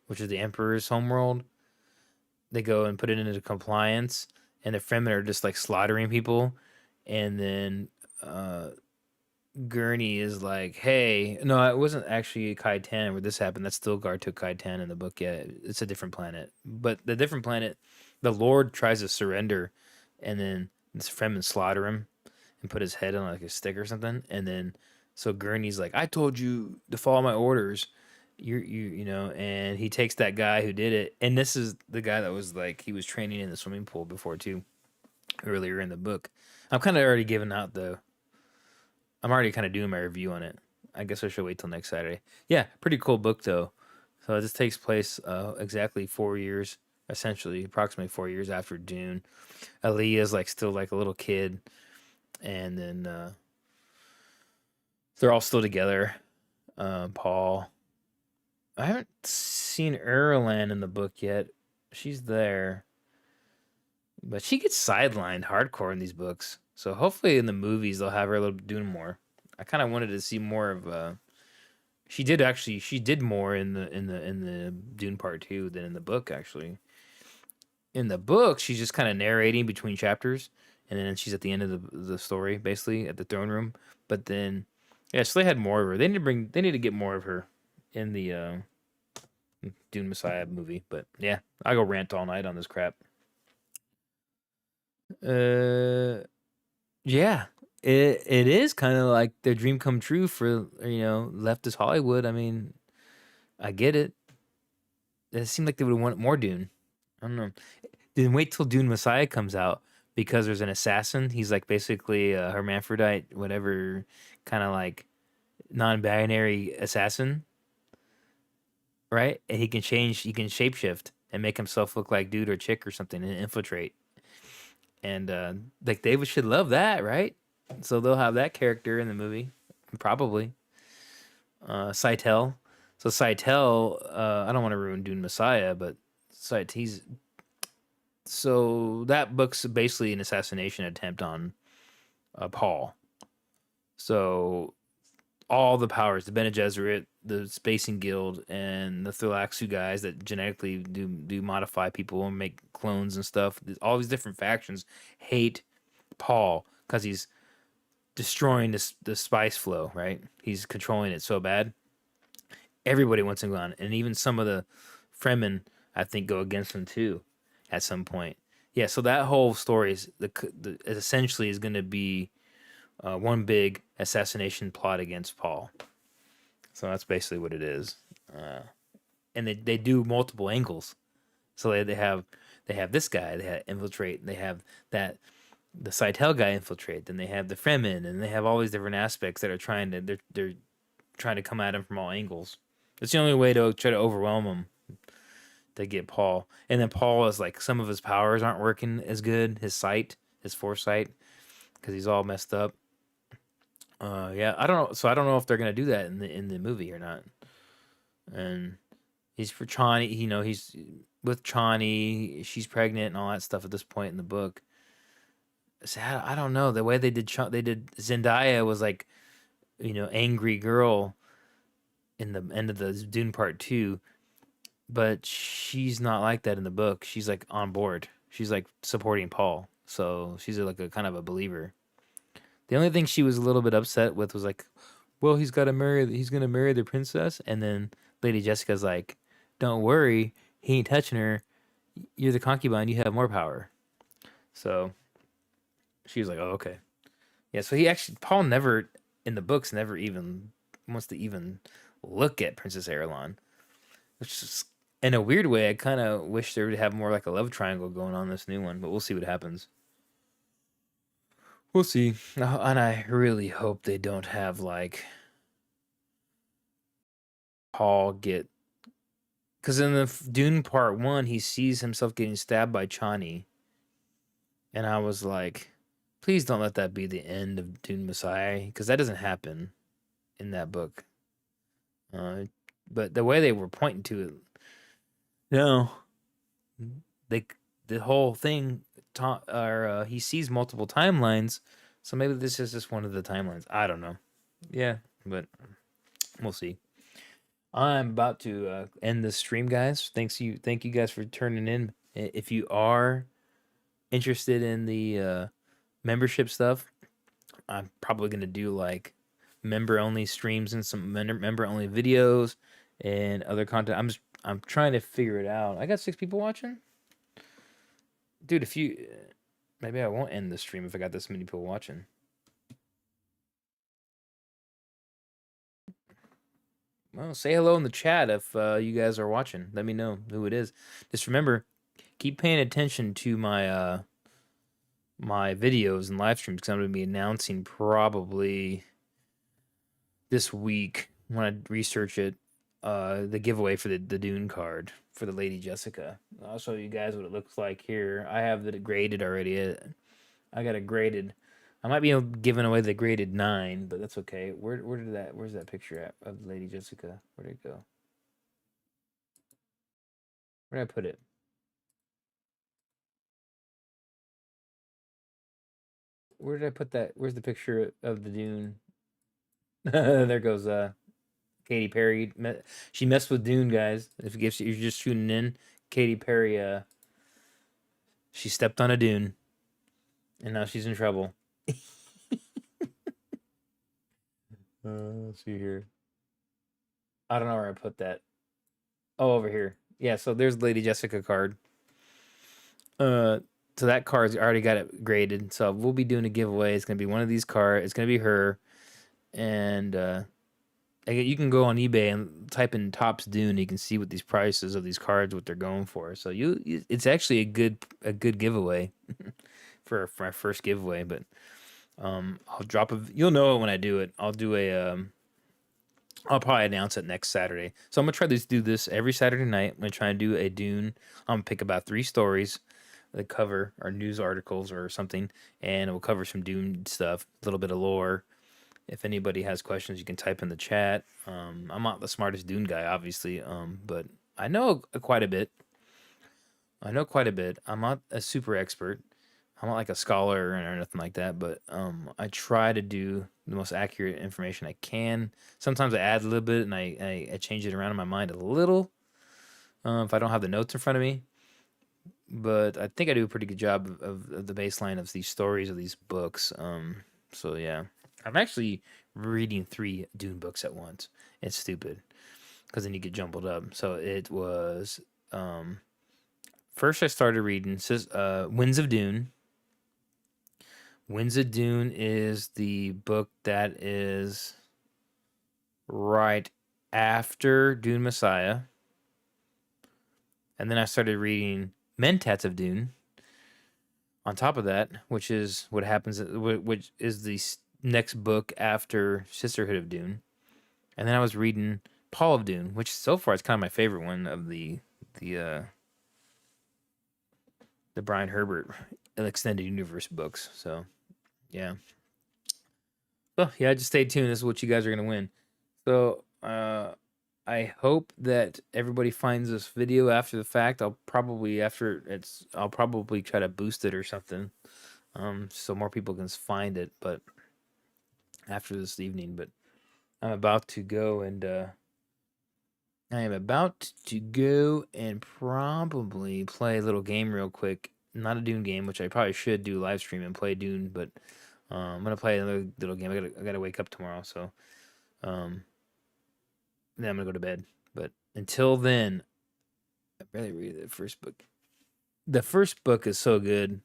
which is the Emperor's homeworld. They go and put it into compliance, and the Fremen are just like slaughtering people, and then Gurney is like, "Hey, no, it wasn't actually Kaitan where this happened. That's Stilgar took Kaitan in the book. Yeah, it's a different planet. But the different planet, the Lord tries to surrender, and then this Fremen slaughter him and put his head on like a stick or something. And then so Gurney's like, I told you to follow my orders. And he takes that guy who did it, and this is the guy that was like he was training in the swimming pool before too, earlier in the book. I'm kind of already giving out the I'm already kind of doing my review on it. I guess I should wait till next Saturday. Yeah, pretty cool book though. So this takes place exactly 4 years, essentially approximately 4 years after Dune. Aaliyah's like still like a little kid, and then they're all still together. Paul. I haven't seen Erland in the book yet. She's there, but she gets sidelined hardcore in these books. So hopefully in the movies they'll have her a little doing more. I kind of wanted to see more of. She did more in the Dune Part 2 than in the book actually. In the book, she's just kind of narrating between chapters, and then she's at the end of the story, basically at the throne room. But then, yeah, so they had more of her. They need to get more of her in the Dune Messiah movie. But yeah, I go rant all night on this crap. Uh, yeah, it is kind of like their dream come true for leftist Hollywood. I mean, I get it. It seemed like they would want more Dune. I don't know. Then wait till Dune Messiah comes out because there's an assassin. He's like basically a hermaphrodite, whatever, kind of like non-binary assassin, right? And he can change. He can shapeshift and make himself look like dude or chick or something and infiltrate. And like David should love that, right? So they'll have that character in the movie, probably. Seitel. So Seitel, I don't want to ruin Dune Messiah, but he's so that book's basically an assassination attempt on Paul. So all the powers, the Bene Gesserit, the Spacing Guild, and the Thulaxu guys that genetically do modify people and make clones and stuff. All these different factions hate Paul because he's destroying the spice flow. Right? He's controlling it so bad. Everybody wants him gone, and even some of the Fremen, I think, go against him too, at some point. Yeah, so that whole story is essentially is going to be one big assassination plot against Paul. So that's basically what it is. And they do multiple angles. So they have this guy, they have infiltrate, they have that the Scytale guy infiltrate, then they have the Fremen, and they have all these different aspects that are they're trying to come at him from all angles. It's the only way to try to overwhelm him to get Paul. And then Paul is like some of his powers aren't working as good, his sight, his foresight, because he's all messed up. Yeah, I don't know. So I don't know if they're gonna do that in the movie or not. And he's for Chani. You know, he's with Chani. She's pregnant and all that stuff at this point in the book. So I don't know the way they did Zendaya was like, you know, angry girl in the end of the Dune Part Two, but she's not like that in the book. She's like on board. She's like supporting Paul. So she's like a kind of a believer. The only thing she was a little bit upset with was like, well, he's gonna marry the princess, and then Lady Jessica's like, don't worry, he ain't touching her. You're the concubine, you have more power. So she was like, oh, okay. Yeah, so he actually Paul never in the books never even wants to even look at Princess Erelon, which is in a weird way. I kind of wish there would have more like a love triangle going on in this new one, but we'll see what happens. We'll see. And I really hope they don't have like Paul get because in the Dune Part One, he sees himself getting stabbed by Chani, and I was like, please don't let that be the end of Dune Messiah, because that doesn't happen in that book. Uh, but the way they were pointing to it, no, they the whole thing, or he sees multiple timelines, so maybe this is just one of the timelines. I don't know. Yeah, but we'll see. I'm about to end the stream, guys. Thank you guys for turning in. If you are interested in the membership stuff, I'm probably gonna do like member only streams and some member only videos and other content. I'm trying to figure it out. I got 6 people watching, dude. If you maybe I won't end the stream if I got this many people watching. Well, say hello in the chat if you guys are watching. Let me know who it is. Just remember, keep paying attention to my videos and live streams because I'm going to be announcing probably this week when I research it the giveaway for the Dune card for the Lady Jessica. I'll show you guys what it looks like here. I have it graded already. I got it graded. I might be giving away the graded 9, but that's okay. Where's that picture at of Lady Jessica? Where'd it go? Where did I put it? Where did I put that? Where's the picture of the Dune? There goes Katy Perry. She messed with Dune, guys. If you're just tuning in, Katy Perry she stepped on a dune and now she's in trouble. Let's see here. I don't know where I put that. Oh, over here. Yeah, so there's Lady Jessica card. Uh, so that card's already got it graded. So we'll be doing a giveaway. It's gonna be one of these cards. It's gonna be her, and you can go on eBay and type in Topps Dune. You can see what these prices of these cards, what they're going for. So it's actually a good giveaway for my first giveaway. But I'll drop you'll know it when I do it. I'll probably announce it next Saturday. So I'm gonna try to do this every Saturday night. I'm gonna try and do a Dune. I'm gonna pick about 3 stories that cover or news articles or something, and we'll cover some Dune stuff, a little bit of lore. If anybody has questions, you can type in the chat. I'm not the smartest Dune guy, obviously, but I know quite a bit. I know quite a bit. I'm not a super expert. I'm not like a scholar or nothing like that, but I try to do the most accurate information I can. Sometimes I add a little bit and I change it around in my mind a little if I don't have the notes in front of me. But I think I do a pretty good job of the baseline of these stories of these books. So yeah, I'm actually reading 3 Dune books at once. It's stupid because then you get jumbled up. So it was first I started reading Winds of Dune, Winds of Dune is the book that is right after Dune Messiah. And then I started reading Mentats of Dune on top of that, which is what happens, which is the next book after Sisterhood of Dune. And then I was reading Paul of Dune, which so far is kind of my favorite one of the uh, the Brian Herbert extended universe books. So yeah, well yeah, just stay tuned. This is what you guys are gonna win. So I hope that everybody finds this video after the fact. I'll probably try to boost it or something, so more people can find it. But after this evening, but I'm about to go and I am about to go and probably play a little game real quick. Not a Dune game, which I probably should do live stream and play Dune, but I'm gonna play another little game. I gotta wake up tomorrow, so um, then I'm gonna go to bed. But until then, I'd rather read the first book. The first book is so good.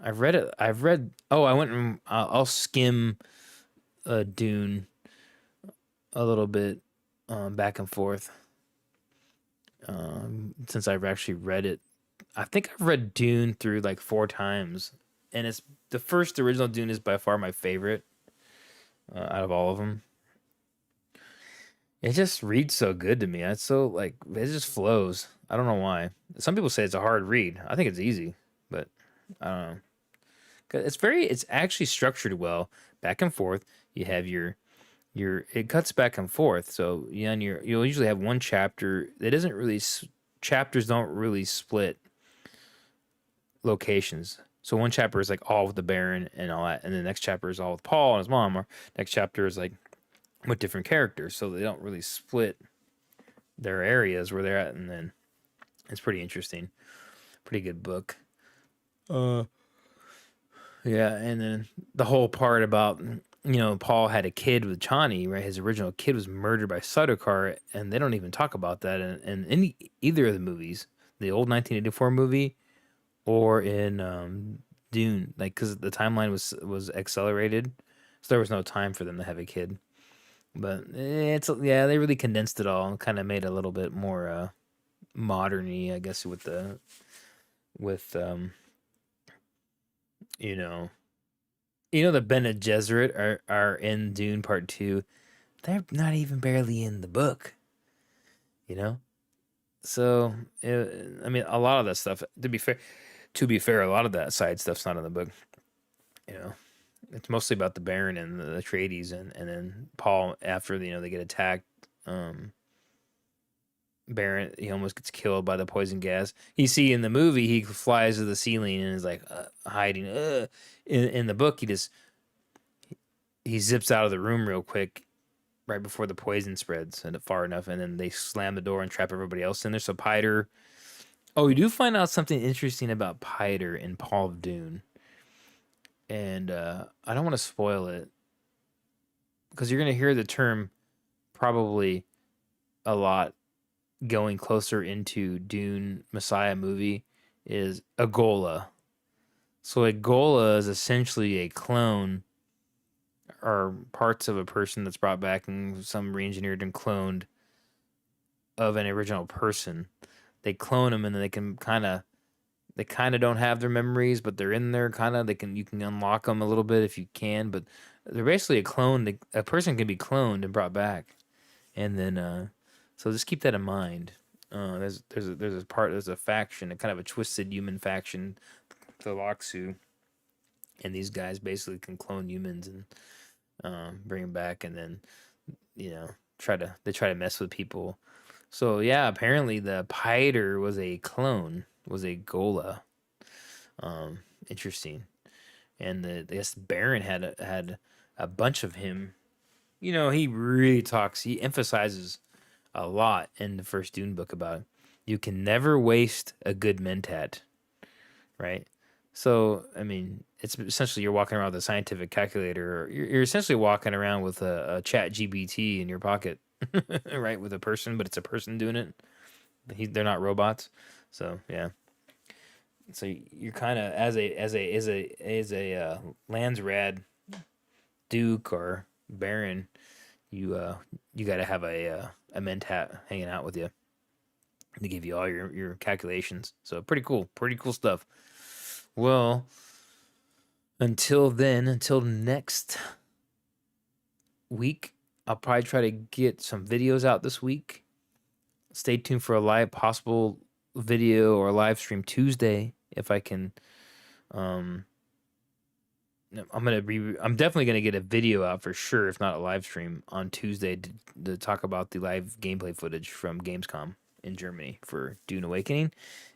I've read it. I've read. Oh, I went and I'll skim Dune a little bit, back and forth. Since I've actually read it, I think I've read Dune through like 4 times, and it's the first original Dune is by far my favorite out of all of them. It just reads so good to me. It's so like it just flows. I don't know why. Some people say it's a hard read. I think it's easy, but I don't know. 'Cause it's actually structured well, back and forth. You have your it cuts back and forth. So yeah, and you'll usually have one chapter that isn't really chapters don't really split locations. So one chapter is like all with the Baron and all that, and the next chapter is all with Paul and his mom. Or next chapter is like with different characters, so they don't really split their areas where they're at, and then it's pretty interesting. Pretty good book. Uh, yeah, and then the whole part about Paul had a kid with Chani, right? His original kid was murdered by Sardaukar, and they don't even talk about that in either of the movies, the old 1984 movie or in Dune, like because the timeline was accelerated, so there was no time for them to have a kid. But it's yeah, they really condensed it all and kind of made it a little bit more moderny, I guess, with you know the Bene Gesserit are in Dune Part Two. They're not even barely in the book, you know. So I mean, a lot of that stuff. To be fair, a lot of that side stuff's not in the book. You know, it's mostly about the Baron and the Atreides, and then Paul after they get attacked. Baron, he almost gets killed by the poison gas. You see in the movie, he flies to the ceiling and is like hiding. In the book, he zips out of the room real quick right before the poison spreads and far enough, and then they slam the door and trap everybody else in there. So Piter. Oh, you do find out something interesting about Piter in Paul of Dune, and I don't want to spoil it because you're gonna hear the term probably a lot going closer into Dune Messiah movie is Agola. So Agola is essentially a clone or parts of a person that's brought back and some re-engineered and cloned of an original person. They clone them and then they kind of don't have their memories, but they're in there kind of. You can unlock them a little bit if you can, but they're basically a clone. A person can be cloned and brought back, and then so just keep that in mind. There's a faction, a kind of a twisted human faction, the Loxu, and these guys basically can clone humans and bring them back, and then try to mess with people. So yeah, apparently the Piter was a clone, was a Gola. Interesting, and I guess Baron had a bunch of him. He really talks. He emphasizes a lot in the first Dune book about it. You can never waste a good mentat, right? So, I mean, it's essentially you're walking around with a scientific calculator, or you're essentially walking around with a chat GBT in your pocket, right? With a person, but it's a person doing it. They're not robots. So, yeah. So you're kind of as a Landsrad Duke or Baron, you got to have a mentat hanging out with you to give you all your calculations. So pretty cool stuff. Well, until then, until next week, I'll probably try to get some videos out this week. Stay tuned for a live possible video or live stream Tuesday if I can. Um, I'm definitely gonna get a video out for sure, if not a live stream on Tuesday to talk about the live gameplay footage from Gamescom in Germany for Dune Awakening,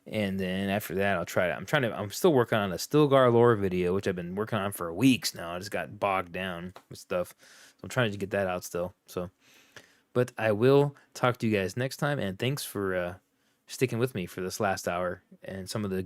and then after that I'll try to. I'm still working on a Stilgar lore video, which I've been working on for weeks now. I just got bogged down with stuff, so I'm trying to get that out still. So, but I will talk to you guys next time, and thanks for sticking with me for this last hour and some of the